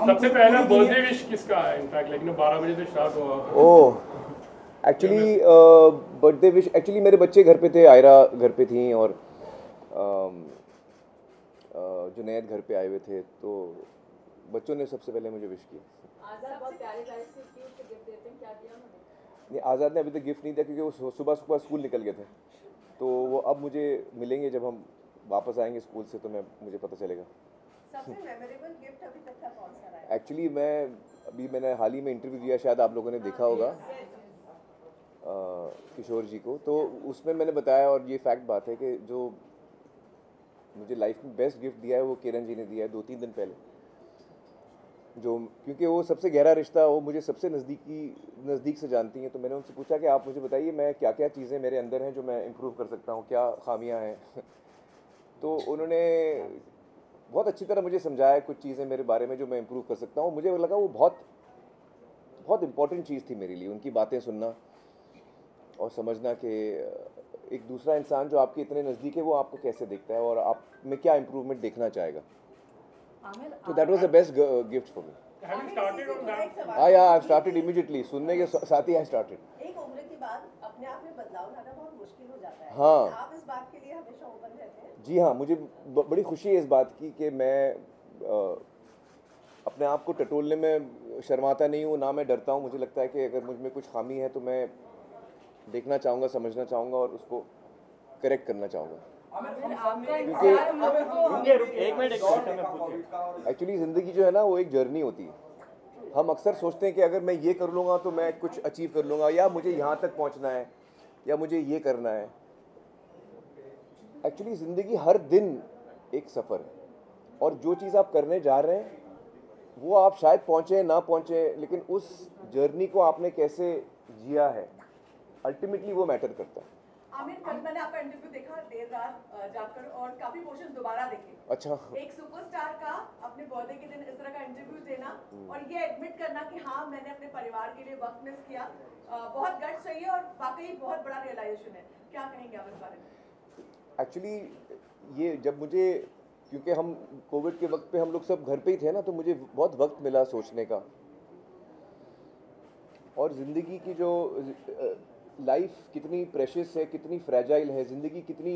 सबसे पहला birthday wish किसका है? इनफैक्ट लाइक 12 बजे से स्टार्ट हुआ। ओह, एक्चुअली बर्थडे विश एक्चुअली मेरे बच्चे घर पे थे, आयरा घर पे थी और जुनैद घर पे आए हुए थे, तो बच्चों ने सबसे पहले मुझे विश किया। आज़ाद बहुत प्यारे प्यारे से गिफ्ट देते हैं, क्या दिया उन्होंने? नहीं, आज़ाद ने अभी तक गिफ्ट नहीं दिया क्योंकि वो सुबह सुबह स्कूल निकल गए थे, तो वो अब मुझे मिलेंगे जब हम वापस आएंगे स्कूल से, तो मुझे पता चलेगा। सबसे मेमोरेबल गिफ्ट अभी तक का कौन सा रहा है? एक्चुअली मैंने हाल ही में इंटरव्यू दिया, शायद आप लोगों ने देखा होगा किशोर जी को, तो उसमें मैंने बताया, और ये फैक्ट बात है कि जो मुझे लाइफ में बेस्ट गिफ्ट दिया है वो किरण जी ने दिया है 2-3 दिन पहले, जो क्योंकि वो सबसे गहरा रिश्ता, वो मुझे सबसे नज़दीक से जानती हैं, तो मैंने उनसे पूछा कि आप मुझे बताइए मैं क्या क्या चीज़ें मेरे अंदर हैं जो मैं इम्प्रूव कर सकता हूँ, क्या खामियां हैं तो उन्होंने बहुत अच्छी तरह मुझे समझाया कुछ चीज़ें मेरे बारे में जो मैं इम्प्रूव कर सकता हूँ। मुझे लगा वो बहुत बहुत इम्पॉर्टेंट चीज़ थी मेरे लिए, उनकी बातें सुनना और समझना कि एक दूसरा इंसान जो आपके इतने नज़दीक है वो आपको कैसे देखता है और आप में क्या इम्प्रूवमेंट देखना चाहेगा। तो that was the best gift for me. Have you started on that? Yeah, I've started immediately. सुनने के साथ ही I started. एक उम्र के बाद अपने आप में बदलाव लाना बहुत मुश्किल हो जाता है। हाँ। आप इस बात के लिए हमेशा ओपन रहते हैं? जी हाँ, मुझे बड़ी खुशी है इस बात की कि मैं अपने आप को टटोलने में शर्माता नहीं हूँ, ना मैं डरता हूँ। मुझे लगता है कि अगर मुझ में कुछ खामी है तो मैं देखना चाहूँगा, समझना चाहूँगा और उसको करेक्ट करना चाहूँगा। एक्चुअली ज़िंदगी जो है ना वो एक जर्नी होती है। हम अक्सर सोचते हैं कि अगर मैं ये कर लूँगा तो मैं कुछ अचीव कर लूँगा, या मुझे यहाँ तक पहुँचना है, या मुझे ये करना है। एक्चुअली ज़िंदगी हर दिन एक सफ़र है, और जो चीज़ आप करने जा रहे हैं वो आप शायद पहुँचे ना पहुँचे, लेकिन उस जर्नी को आपने कैसे जिया है अल्टीमेटली वो मैटर करता है। आमिर, कल मैंने आपका इंटरव्यू देखा देर रात जाकर और काफी पोर्शन दोबारा देखे। अच्छा। एक सुपरस्टार का अपने बर्थडे के दिन इस तरह का इंटरव्यू देना और ये एडमिट करना कि हाँ मैंने अपने परिवार के लिए वक्त मिस किया, बहुत गट्स चाहिए और वाकई बहुत बड़ा रियलाइजेशन है। क्या कहेंगे आप इस बारे में? एक्चुअली ये जब मुझे, क्योंकि हम कोविड के वक्त पे हम लोग सब घर पे ही थे ना, तो मुझे बहुत वक्त मिला सोचने का, और ज़िंदगी की जो लाइफ कितनी प्रेशियस है, कितनी फ्रेजाइल है ज़िंदगी, कितनी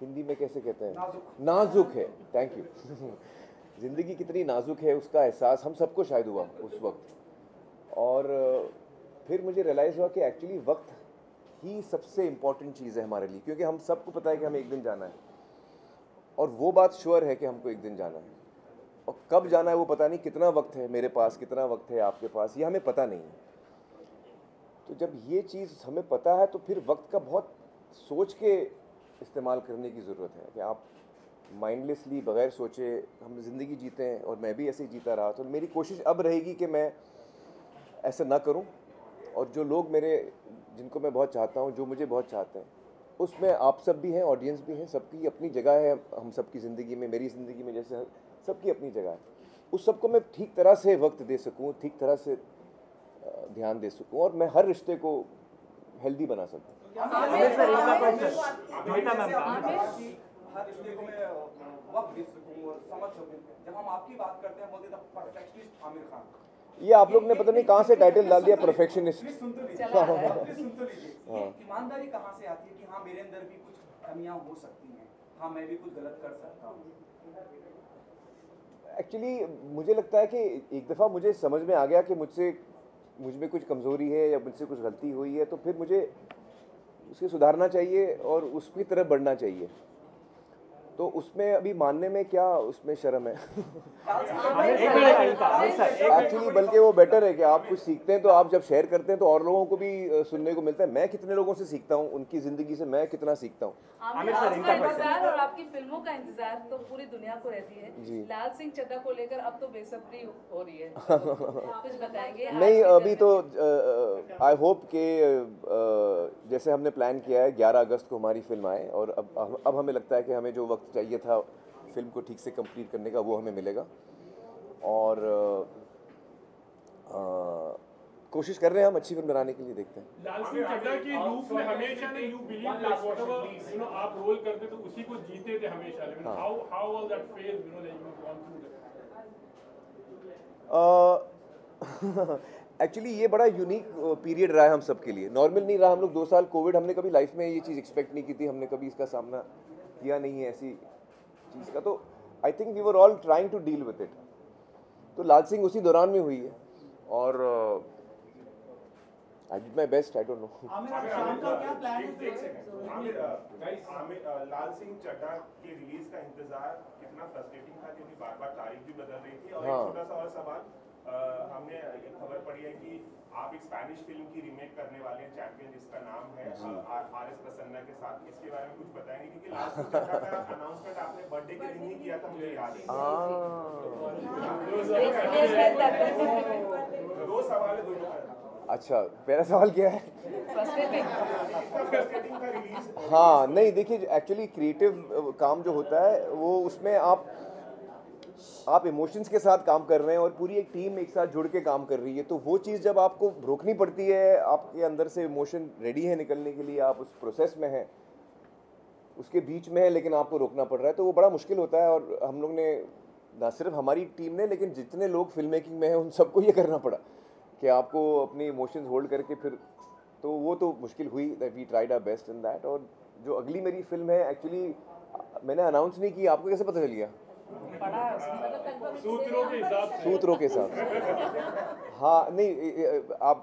हिंदी में कैसे कहते हैं, नाजुक है। थैंक यू ज़िंदगी कितनी नाजुक है उसका एहसास हम सबको शायद हुआ उस वक्त, और फिर मुझे रियलाइज़ हुआ कि एक्चुअली वक्त ही सबसे इम्पॉर्टेंट चीज़ है हमारे लिए, क्योंकि हम सबको पता है कि हमें एक दिन जाना है, और वो बात श्योर है कि हमको एक दिन जाना है, और कब जाना है वो पता नहीं, कितना वक्त है मेरे पास, कितना वक्त है आपके पास, ये हमें पता नहीं है। तो जब ये चीज़ हमें पता है तो फिर वक्त का बहुत सोच के इस्तेमाल करने की ज़रूरत है, कि आप माइंडलेसली बग़ैर सोचे हम ज़िंदगी जीते हैं, और मैं भी ऐसे ही जीता रहा। तो मेरी कोशिश अब रहेगी कि मैं ऐसा ना करूं, और जो लोग जिनको मैं बहुत चाहता हूं, जो मुझे बहुत चाहते हैं, उसमें आप सब भी हैं, ऑडियंस भी हैं, सबकी अपनी जगह है हम सबकी ज़िंदगी में, मेरी ज़िंदगी में जैसे सबकी अपनी जगह है। उस सबको मैं ठीक तरह से वक्त दे सकूँ, ठीक तरह से ध्यान दे सकूँ, और मैं हर रिश्ते को हेल्दी बना सकूँ। हर रिश्ते को मैं वक्त दे सकूं और समझ सकूं। जब हम आपकी बात करते हैं, बोलते हैं परफेक्शनिस्ट आमिर खान, ये आप लोग ने पता नहीं कहाँ से टाइटल डाल दिया परफेक्शनिस्ट। सुन तो लीजिए ईमानदारी कहाँ से आती है कि हाँ मेरे अंदर भी कुछ कमियां हो सकती हैं, हाँ मैं भी कुछ गलत कर सकता हूँ। एक्चुअली मुझे लगता है कि एक दफ़ा मुझे समझ में आ गया कि मुझ में कुछ कमज़ोरी है या मुझसे कुछ गलती हुई है, तो फिर मुझे उसे सुधारना चाहिए और उसकी तरफ बढ़ना चाहिए। तो उसमें अभी मानने में क्या उसमें शर्म है? एक्चुअली बल्कि वो बेटर है कि आप कुछ सीखते हैं तो आप जब शेयर करते हैं तो और लोगों को भी सुनने को मिलता है। मैं कितने लोगों से सीखता हूँ, उनकी ज़िंदगी से मैं कितना सीखता हूँ। आमिर सर, इनका इंतजार और आपकी फिल्मों का इंतजार तो पूरी दुनिया को रहती है। जी। लाल सिंह चड्ढा को लेकर अब तो बेसब्री हो रही है, कुछ बताएंगे? नहीं, अभी तो आई होप कि जैसे हमने प्लान किया है 11 अगस्त को हमारी फिल्म आए, और अब हमें लगता है कि हमें जो वक्त चाहिए था फिल्म को ठीक से कंप्लीट करने का वो हमें मिलेगा, और कोशिश कर रहे हैं हम अच्छी फिल्म बनाने के लिए। देखते हैं। लाल सिंह चड्ढा के रूप में हमेशा ने you believe like whatever you know आप रोल करते तो उसी को जीते थे हमेशा, लेकिन how was that phase you know like you gone through that? Actually ये बड़ा यूनिक पीरियड रहा है हम सब के लिए, नॉर्मल नहीं रहा। हम लोग 2 साल कोविड, हमने कभी लाइफ में ये चीज़ एक्सपेक्ट नहीं की थी, हमने कभी इसका सामना किया नहीं है ऐसी चीज़ का। तो I think we were all trying to deal with it. तो लाल सिंह उसी दौरान में हुई है, और I did my best. I don't know. Lal Singh Chaddha के रिलीज का इंतजार कितना फ्रस्ट्रेटिंग था, क्योंकि बार बार तारीख भी बदल रही थी। और हाँ। एक छोटा सा और सवाल, हमने ये खबर पड़ी है कि आप एक स्पेनिश फिल्म की रीमेक करने वाले हैं, चैंपियन, जिसका नाम है आर.एस. प्रसन्ना के साथ। इसके बारे में कुछ बताएंगे? क्योंकि लाल सिंह चड्ढा का अनाउंसमेंट आपने बर्थडे के दिन ही किया था, मुझे याद है। 2 सवाल है दोनों का। अच्छा, पहला सवाल क्या है? फ्रस्ट्रेटिंग था रिलीज। हाँ, नहीं देखिए, एक्चुअली क्रिएटिव काम जो होता है वो उसमें आप इमोशंस के साथ काम कर रहे हैं और पूरी एक टीम एक साथ जुड़ के काम कर रही है, तो वो चीज़ जब आपको रोकनी पड़ती है, आपके अंदर से इमोशन रेडी है निकलने के लिए, आप उस प्रोसेस में हैं, उसके बीच में है, लेकिन आपको रोकना पड़ रहा है, तो वो बड़ा मुश्किल होता है। और हम लोग ने, ना सिर्फ हमारी टीम ने, लेकिन जितने लोग फिल्म मेकिंग में हैं उन सबको ये करना पड़ा कि आपको अपने इमोशंस होल्ड करके फिर, तो वो तो मुश्किल हुई। That we tried our best in that. और जो अगली मेरी फिल्म है, एक्चुअली मैंने अनाउंस नहीं की, आपको कैसे पता चल गया? सूत्रों के साथ। हाँ, नहीं आप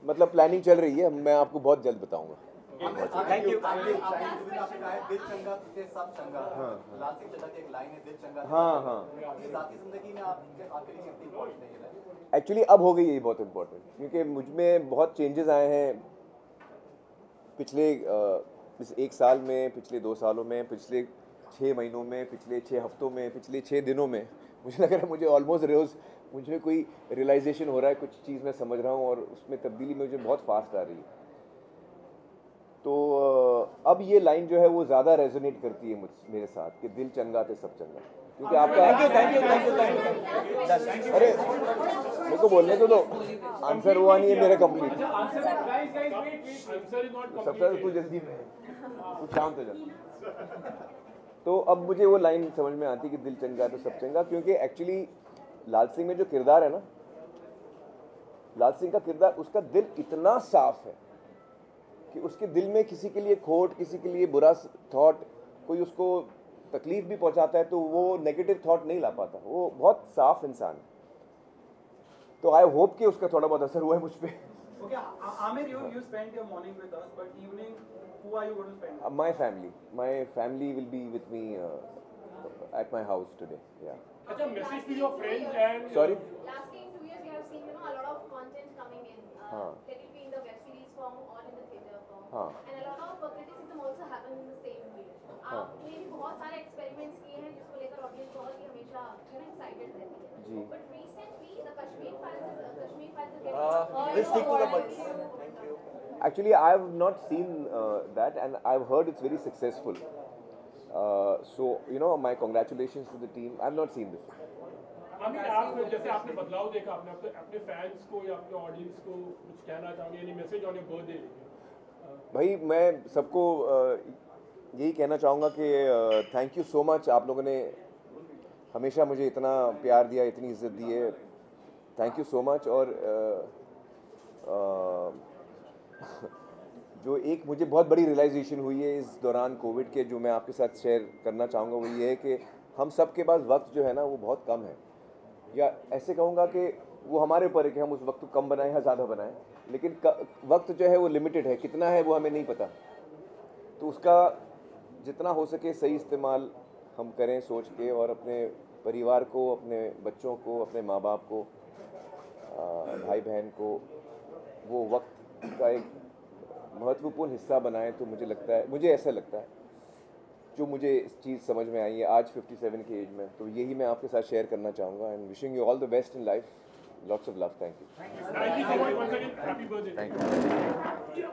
मतलब प्लानिंग चल रही है, मैं आपको बहुत जल्द बताऊंगा। Thank you. आपने कहा है दिल चंगा तुझे सब चंगा। लाल सिंह चड्ढा की एक लाइन है, दिल चंगा। हाँ। अपनी जाती जिंदगी में आपके आखिरी में कितनी इम्पोर्टेंट है ये लाइन? एक्चुअली अब हो गई है बहुत इम्पोर्टेंट, क्योंकि मुझ में बहुत चेंजेस आए हैं पिछले इस 1 साल में, पिछले 2 सालों में, पिछले 6 महीनों में, पिछले 6 हफ्तों में, पिछले 6 दिनों में। मुझे लग रहा है मुझे ऑलमोस्ट रोज़ मुझे कोई रियलाइजेशन हो रहा है, कुछ चीज़ मैं समझ रहा हूँ और उसमें तब्दीली मुझे बहुत फास्ट आ रही है। तो अब ये लाइन जो है वो ज़्यादा रेजोनेट करती है मेरे साथ कि दिल चंगा ते सब चंगा, क्योंकि आपका अरे मेरे को बोलने तो दो, आंसर हुआ नहीं है मेरा कंप्लीट। सबसे तू जल्दी में तू शांत हो जा। तो अब मुझे वो लाइन समझ में आती कि दिल चंगा तो सब चंगा, क्योंकि एक्चुअली लाल सिंह में जो किरदार है ना, लाल सिंह का किरदार, उसका दिल इतना साफ है कि उसके दिल में किसी के लिए खोट, किसी के लिए बुरा थॉट, कोई उसको तकलीफ भी पहुंचाता है तो वो नेगेटिव थॉट नहीं ला पाता। वो बहुत साफ इंसान है। तो आई होप कि उसका थोड़ा बहुत असर हुआ है मुझ पर। Okay, Amir, you spent your morning with us, but evening, who are you going to spend with? My family will be with me at my house today. Yeah. अच्छा, message to your friends and Sorry. Last 2 years, we have seen a lot of content coming in. Let it be in the web series form or in the theatre form. And a lot of criticism also happens in the same way. आपने भी बहुत सारे experiments किए हैं जिसको लेकर audience बहुत ही हमेशा excited रहती है. But recently, the Kashmir Files is getting. Let's stick to the budget. Thank you. Actually, I have not seen that, and I've heard it's very successful. So my congratulations to the team. I've not seen this. Aamir, आप जैसे आपने बदलाव देखा, आपने अपने fans को या अपने ऑडियंस को कुछ कहना चाहोगे, यानी मैसेज ऑन योर बर्थडे? भाई मैं सबको यही कहना चाहूँगा कि थैंक यू सो मच। आप लोगों ने हमेशा मुझे इतना प्यार दिया, इतनी इज्जत दी है, थैंक यू सो मच। और जो एक मुझे बहुत बड़ी रियलाइजेशन हुई है इस दौरान कोविड के, जो मैं आपके साथ शेयर करना चाहूँगा, वो ये है कि हम सब के पास वक्त जो है ना वो बहुत कम है, या ऐसे कहूँगा कि वो हमारे ऊपर है कि हम उस वक्त को कम बनाएं या ज़्यादा बनाएं, लेकिन वक्त जो है वो लिमिटेड है, कितना है वो हमें नहीं पता। तो उसका जितना हो सके सही इस्तेमाल हम करें सोच के, और अपने परिवार को, अपने बच्चों को, अपने माँ बाप को, भाई बहन को वो वक्त का एक महत्वपूर्ण हिस्सा बनाएं। तो मुझे लगता है, मुझे ऐसा लगता है, जो मुझे इस चीज़ समझ में आई है आज 57 की एज में, तो यही मैं आपके साथ शेयर करना चाहूँगा। And wishing you all the best in life, lots of love. Thank you. Thank you so much once again. Happy birthday. Thank you.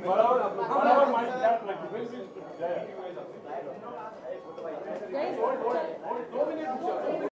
Barabar my dad like this. Yeah.